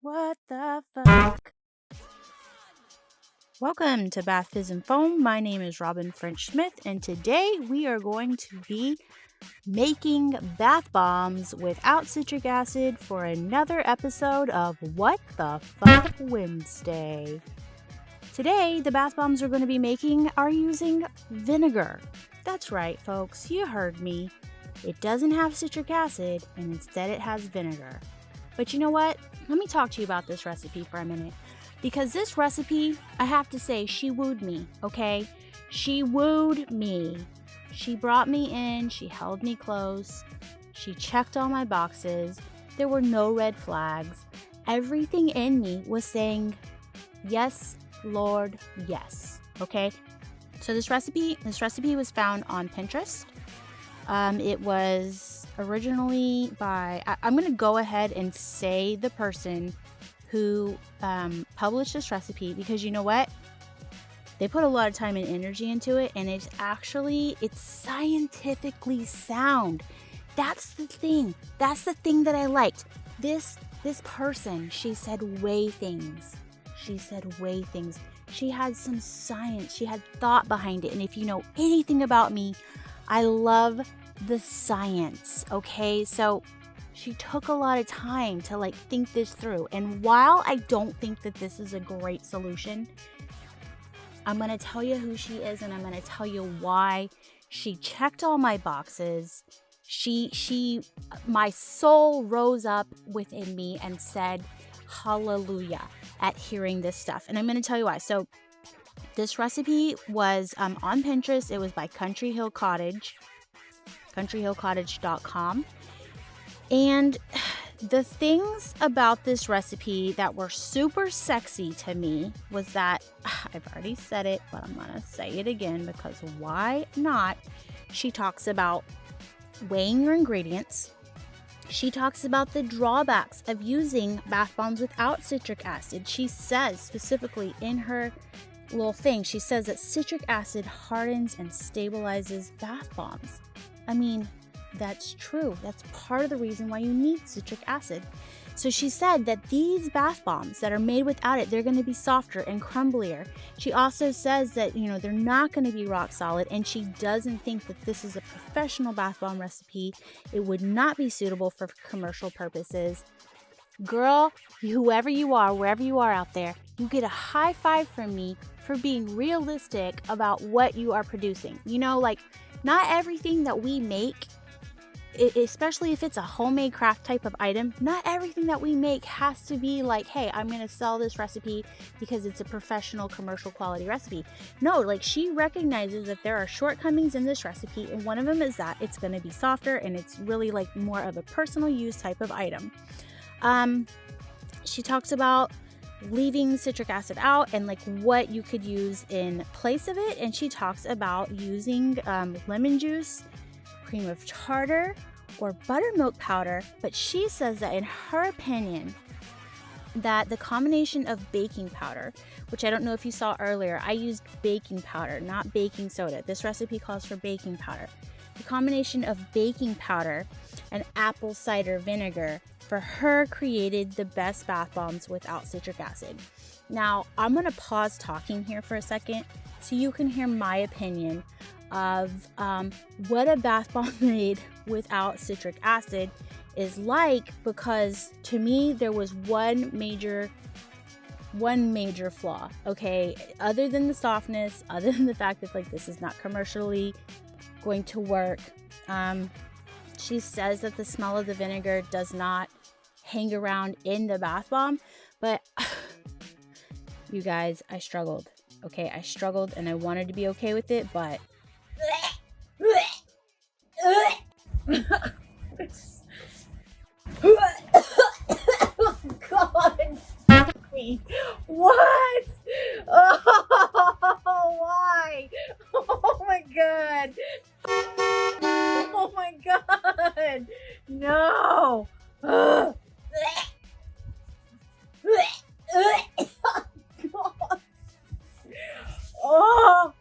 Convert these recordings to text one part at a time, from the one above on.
What the fuck? Welcome to Bath Fizz and Foam. My name is Robyn French Smith, and today we are going to be making bath bombs without citric acid for another episode of What the Fuck Wednesday. Today, the bath bombs we're going to be making are using vinegar. That's right, folks, you heard me. It doesn't have citric acid, and instead it has vinegar. But you know what? Let me talk to you about this recipe for a minute. Because this recipe, I have to say, she wooed me, okay? She wooed me. She brought me in, she held me close, she checked all my boxes, there were no red flags. Everything in me was saying, yes, Lord, yes, okay? So this recipe was found on Pinterest. It was originally by, I'm going to go ahead and say the person who published this recipe, because you know what? They put a lot of time and energy into it, and it's scientifically sound. That's the thing. That's the thing that I liked. This person, she said weigh things. She said weigh things. She had some science. She had thought behind it. And if you know anything about me, I love the science, okay? So she took a lot of time to think this through. And while I don't think that this is a great solution, I'm going to tell you who she is, and I'm going to tell you why she checked all my boxes. My soul rose up within me and said, hallelujah, at hearing this stuff. And I'm going to tell you why. So this recipe was on Pinterest. It was by Country Hill Cottage, countryhillcottage.com. And the things about this recipe that were super sexy to me was that, I've already said it, but I'm going to say it again because why not? She talks about weighing your ingredients. She talks about the drawbacks of using bath bombs without citric acid. She says specifically in her little thing, she says that citric acid hardens and stabilizes bath bombs. I mean, that's true. That's part of the reason why you need citric acid. So she said that these bath bombs that are made without it, they're going to be softer and crumblier. She also says that, they're not going to be rock solid, and she doesn't think that this is a professional bath bomb recipe. It would not be suitable for commercial purposes. Girl, whoever you are, wherever you are out there, you get a high five from me for being realistic about what you are producing. Not everything that we make, especially if it's a homemade craft type of item, not everything that we make has to be like, hey, I'm going to sell this recipe because it's a professional commercial quality recipe. No, she recognizes that there are shortcomings in this recipe, and one of them is that it's going to be softer and it's really more of a personal use type of item. She talks about leaving citric acid out and what you could use in place of it, and she talks about using lemon juice, cream of tartar, or buttermilk powder. But she says that in her opinion, that the combination of baking powder, which I don't know if you saw earlier, I used baking powder, not baking soda. This recipe calls for baking powder. The combination of baking powder and apple cider vinegar for her created the best bath bombs without citric acid. Now, I'm going to pause talking here for a second so you can hear my opinion of what a bath bomb made without citric acid is like, because to me there was one major flaw, okay? Other than the softness, other than the fact that this is not commercially going to work. She says that the smell of the vinegar does not hang around in the bath bomb, but you guys, I struggled. Okay, I struggled and I wanted to be okay with it, but oh God, me. What? Oh, why? Oh my God. Oh my God. No. God. Oh.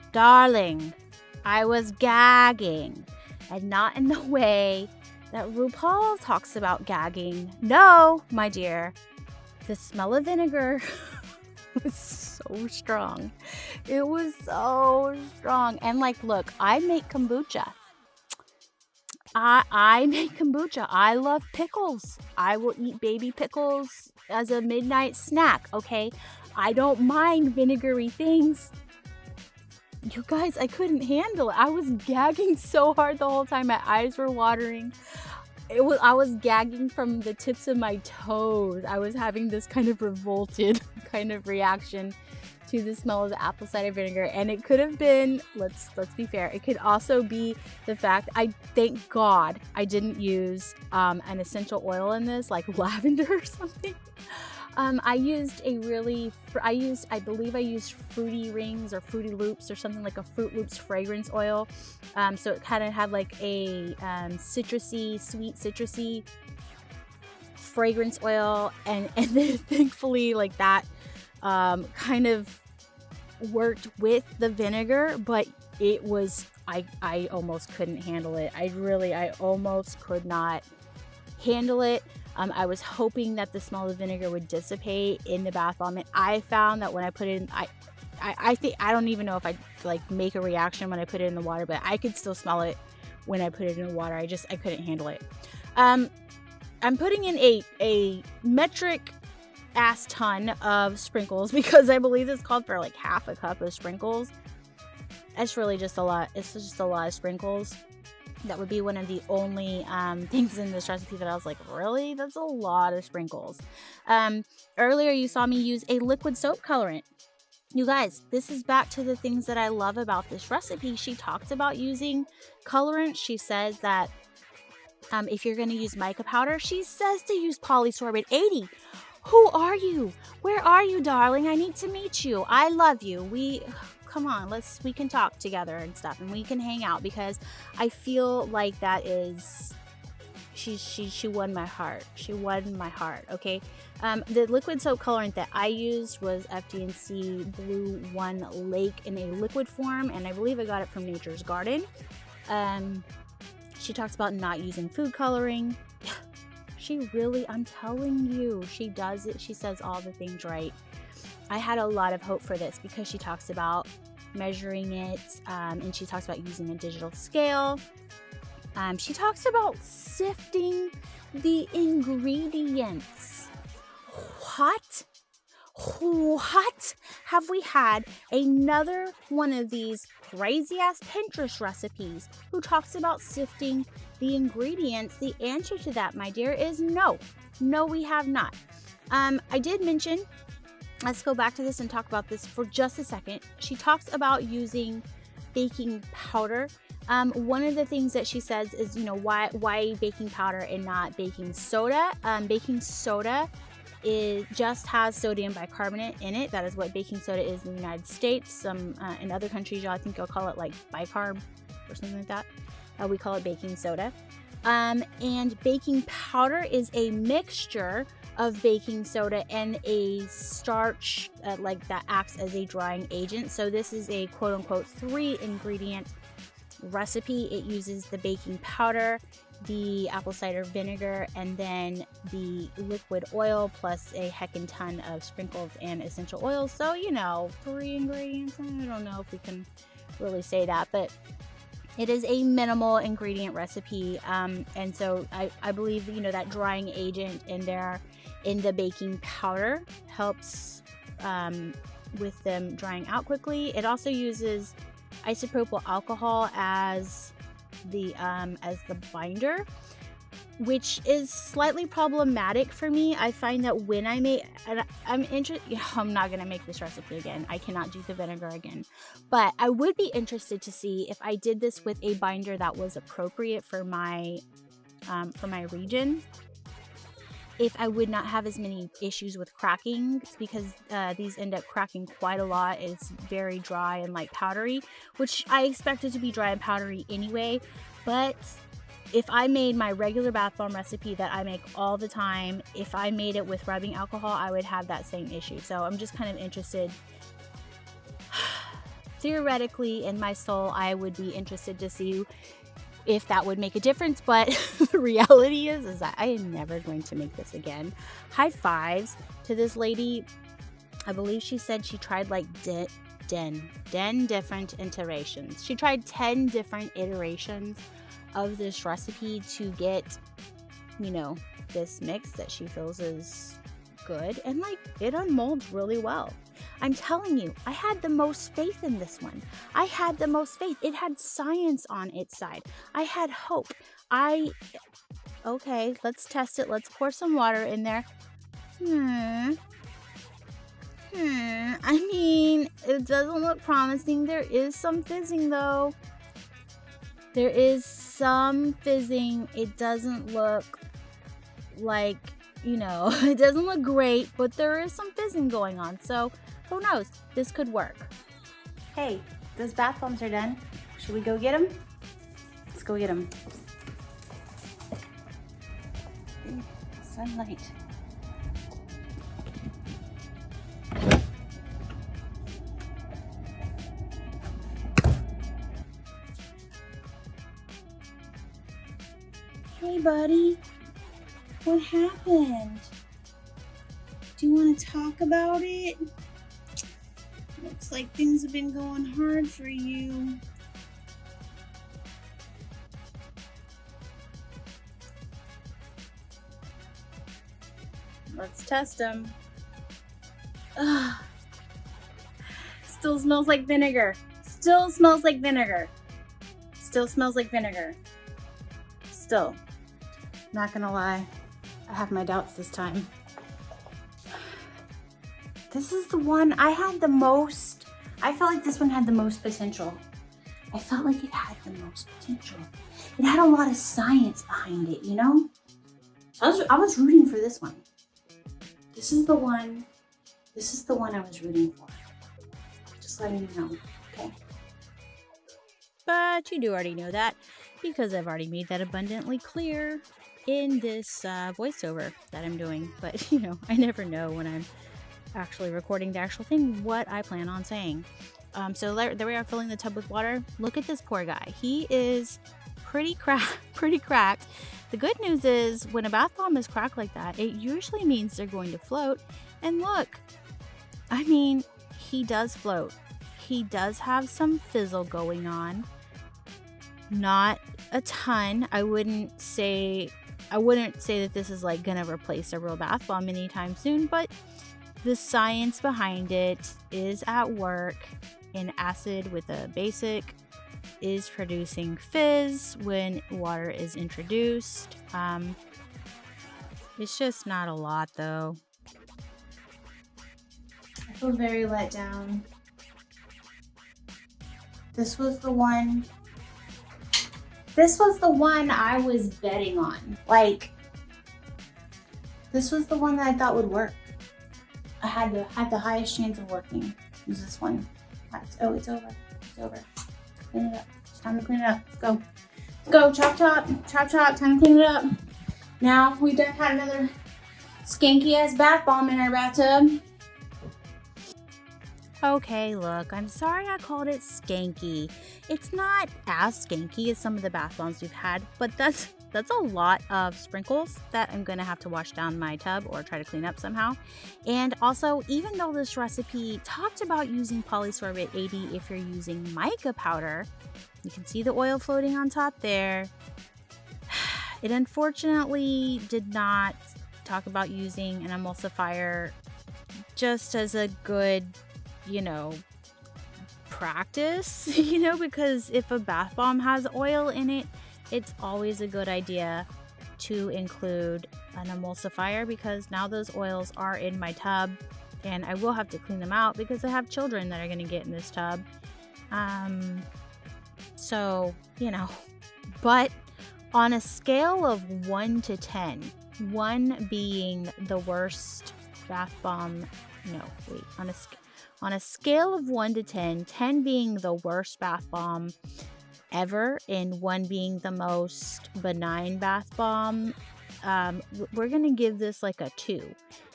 Darling, I was gagging, and not in the way that RuPaul talks about gagging. No, my dear, the smell of vinegar was so strong. It was so strong. And like, look, I make kombucha. I make kombucha. I love pickles. I will eat baby pickles as a midnight snack, okay? I don't mind vinegary things. You guys, I couldn't handle it. I was gagging so hard the whole time. My eyes were watering. I was gagging from the tips of my toes. I was having this kind of revolted kind of reaction to the smell of the apple cider vinegar. And it could have been, let's be fair, it could also be the fact, thank God I didn't use an essential oil in this, like lavender or something. I believe I used Fruity Rings or Fruity Loops or something, like a Fruit Loops fragrance oil. So it kind of had like a citrusy, sweet citrusy fragrance oil. And then thankfully like that kind of worked with the vinegar, but it was, I almost couldn't handle it. I almost could not handle it. I was hoping that the smell of vinegar would dissipate in the bath bomb, and I found that when I put it in, I think, I don't even know if I like make a reaction when I put it in the water, but I could still smell it when I put it in the water. I couldn't handle it. I'm putting in a metric ass ton of sprinkles because I believe it's called for like half a cup of sprinkles. It's really just a lot. It's just a lot of sprinkles. That would be one of the only things in this recipe that I was like, really? That's a lot of sprinkles. Earlier you saw me use a liquid soap colorant. You guys, this is back to the things that I love about this recipe. She talks about using colorant. She says that if you're going to use mica powder, she says to use polysorbate 80. Who are you? Where are you, darling? I need to meet you. I love you. Come on, we can talk together and stuff, and we can hang out, because I feel like that is, she won my heart. She won my heart, okay? The liquid soap colorant that I used was FD&C Blue One Lake in a liquid form, and I believe I got it from Nature's Garden. She talks about not using food coloring. She really, I'm telling you, she does it. She says all the things right. I had a lot of hope for this because she talks about measuring it, and she talks about using a digital scale. She talks about sifting the ingredients. What? Have we had another one of these crazy ass Pinterest recipes who talks about sifting the ingredients? The answer to that, my dear, is no. No, we have not. I did mention, let's go back to this and talk about this for just a second. She talks about using baking powder. One of the things that she says is, why baking powder and not baking soda? Baking soda just has sodium bicarbonate in it. That is what baking soda is in the United States. In other countries, I think you'll call it like bicarb or something like that. We call it baking soda. And baking powder is a mixture of baking soda and a starch that acts as a drying agent. So this is a quote-unquote 3-ingredient recipe. It uses the baking powder, the apple cider vinegar, and then the liquid oil, plus a heckin' ton of sprinkles and essential oils. So, 3 ingredients. I don't know if we can really say that, but it is a minimal ingredient recipe. And so I believe, that drying agent in there in the baking powder helps with them drying out quickly. It also uses isopropyl alcohol as the binder, which is slightly problematic for me. I find that when I make, I'm not gonna make this recipe again. I cannot do the vinegar again, but I would be interested to see if I did this with a binder that was appropriate for my region, if I would not have as many issues with cracking, because these end up cracking quite a lot. It's very dry and like powdery, which I expect it to be dry and powdery anyway. But if I made my regular bath bomb recipe that I make all the time, if I made it with rubbing alcohol, I would have that same issue. So I'm just kind of interested theoretically, in my soul, I would be interested to see if that would make a difference, but the reality is that I am never going to make this again. High fives to this lady. I believe she said she tried like 10 different iterations. She tried 10 different iterations of this recipe to get, you know, this mix that she feels is good, and like it unmolds really well. I'm telling you, I had the most faith in this one. I had the most faith. It had science on its side. I had hope. Okay, let's test it. Let's pour some water in there. I mean, it doesn't look promising. There is some fizzing though. There is some fizzing. It doesn't look like, you know, it doesn't look great, but there is some fizzing going on. So who knows? This could work. Hey, those bath bombs are done. Should we go get them? Let's go get them. Sunlight. Hey, buddy. What happened? Do you want to talk about it? Looks like things have been going hard for you. Let's test them. Ugh. Still smells like vinegar. Still smells like vinegar. Still smells like vinegar. Still. Not gonna lie, I have my doubts this time. This is the one I had the most. I felt like this one had the most potential. I felt like it had the most potential. It had a lot of science behind it, you know? So I was rooting for this one. This is the one I was rooting for. Just letting you know, okay? But you do already know that because I've already made that abundantly clear in this voiceover that I'm doing. But, you know, I never know when I'm actually recording the actual thing what I plan on saying. So there we are, filling the tub with water. Look at this poor guy. He is pretty cracked. The good news is when a bath bomb is cracked like that, it usually means they're going to float. And look, I mean, he does float. He does have some fizzle going on. Not a ton. I wouldn't say that this is like gonna replace a real bath bomb anytime soon, but the science behind it is at work. An acid with a basic is producing fizz when water is introduced. It's just not a lot though. I feel very let down. This was the one I was betting on. Like, this was the one that I thought would work. I had the highest chance of working. It was this one. Oh, it's over. It's over. Clean it up. It's time to clean it up. Let's go. Let's go. Chop, chop. Chop, chop. Time to clean it up. Now we done had another skanky ass bath bomb in our bathtub. Okay, look, I'm sorry I called it skanky. It's not as skanky as some of the bath bombs we've had, but that's a lot of sprinkles that I'm gonna have to wash down my tub or try to clean up somehow. And also, even though this recipe talked about using polysorbate 80 if you're using mica powder, you can see the oil floating on top there. It unfortunately did not talk about using an emulsifier just as a good, you know, practice, you know, because if a bath bomb has oil in it, it's always a good idea to include an emulsifier, because now those oils are in my tub and I will have to clean them out because I have children that are going to get in this tub. So, you know, but on a scale of 1 to 10, 1 being the worst bath bomb, on a scale of 1 to 10, 10 being the worst bath bomb ever and 1 being the most benign bath bomb, we're gonna give this like a 2.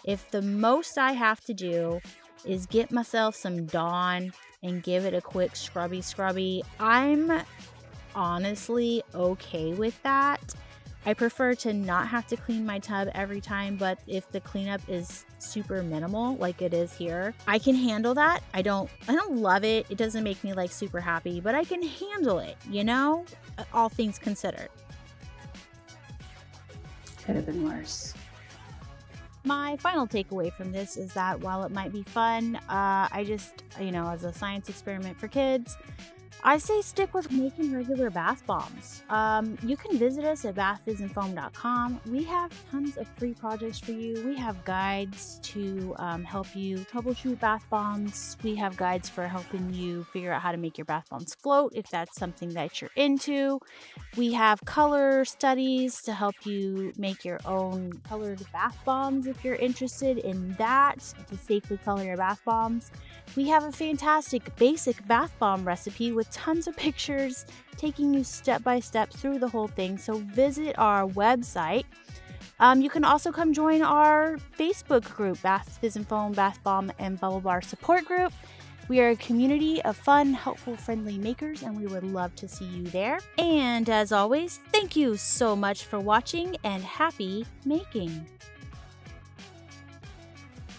If the most I have to do is get myself some Dawn and give it a quick scrubby. I'm honestly okay with that. I prefer to not have to clean my tub every time, but if the cleanup is super minimal like it is here, I can handle that. I don't love it. It doesn't make me like super happy, but I can handle it, you know? All things considered. Could have been worse. My final takeaway from this is that while it might be fun, I just, as a science experiment for kids, I say stick with making regular bath bombs. You can visit us at bathfizandfoam.com. We have tons of free projects for you. We have guides to help you troubleshoot bath bombs. We have guides for helping you figure out how to make your bath bombs float if that's something that you're into. We have color studies to help you make your own colored bath bombs if you're interested in that, to safely color your bath bombs. We have a fantastic basic bath bomb recipe with tons of pictures taking you step by step through the whole thing. So visit our website. You can also come join our Facebook group, Bath Fizz and Foam, Bath Bomb, and Bubble Bar Support Group. We are a community of fun, helpful, friendly makers, and we would love to see you there. And as always, thank you so much for watching and happy making.